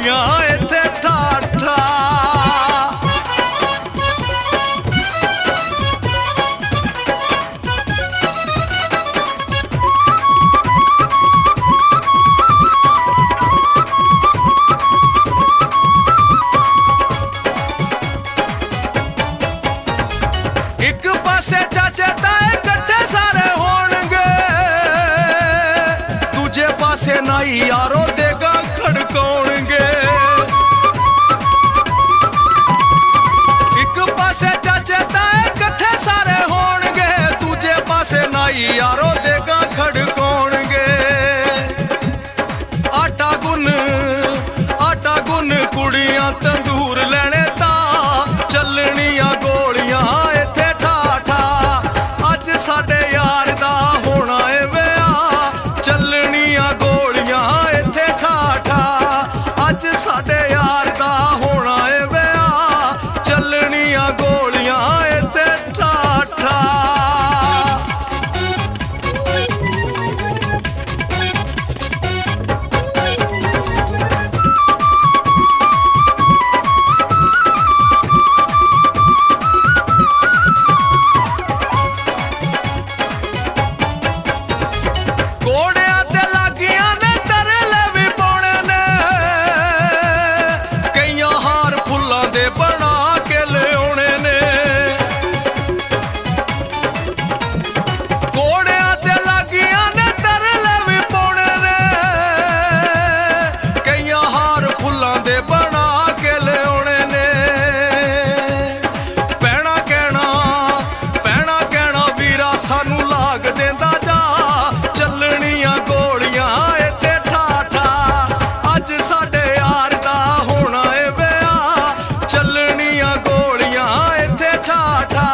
गोलियां इत्थे ठाठा। एक पासे चाचे ताए कट्ठे सारे होणगे, दूजे पासे नाई यारो देगा खड़काउणगे। एक पासे चाचे ताए कट्ठे सारे होणगे, दूजे पासे नाई यारो देगा खड़काउणगे। आटा गुन कुड़ियां तंदूर लैणे ता चलनियां गोलियां इत्थे ठाठा। अज साडे यार दा होना ए विआह, चलनियां गोलियां इत्थे ठाठा। अज साडे यार दा होना ए विआह, चलनियां गोलियां इत्थे ठाठा। घोड़ियां ते लागियां ने तरले भी पाउणे ने, कईयां हार फुल्लां दे बना के लिआउणे ने। घोड़ियां ते लागियां ने तरले भी पाउणे ने, कईयां हार फुल्लां दे बना के लिआउणे ने। पैणा कहना वीरा सानू लाग देंदा जा, चलनियां गोलियां इत्थे ठाठा। अज साडे यार दा होना ए विआह, चलनियां गोलियां इत्थे ठाठा।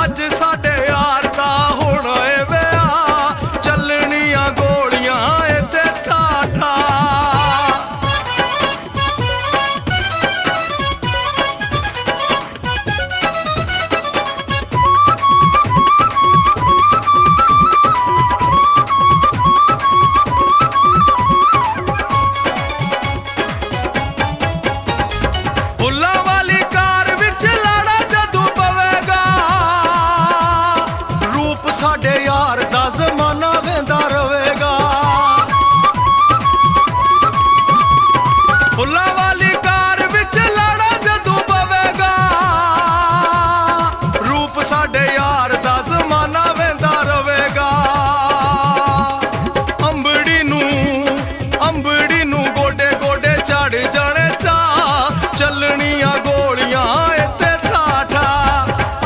अज साडे यार दा होना ए विआह, चलनियां गोलियां इत्थे ठाठा। फुल्लां वाली कार विच लाड़ा जदू पवेगा, रूप साडे यार दा जमाना वेंदा रवेगा। फुल्लां वाली कार विच लाड़ा जदू पवेगा, रूप साडे यार दा जमाना वेंदा रवेगा। अंबड़ी नू गोडे गोडे चढ़ जाने चा, चलनियां गोलियां इत्थे ठाठा।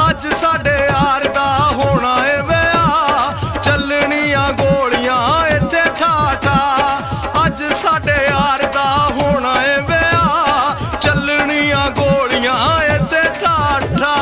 अज साडे यार दा होना ए विआह, चलनियां गोलियां इत्थे ठाठा। अज साडे यार दा होना ए विआह, चलनियां गोलियां इत्थे ठाठा।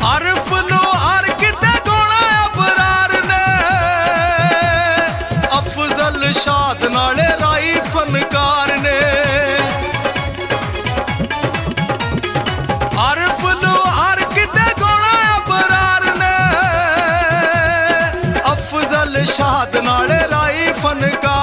अरफ नु हर किते गोणा अबरार ने, अफजल शाद नाले राई फनकार ने। अरफ नु हर किते गोणा अबरार ने, अफजल शाद नाले राई फनकार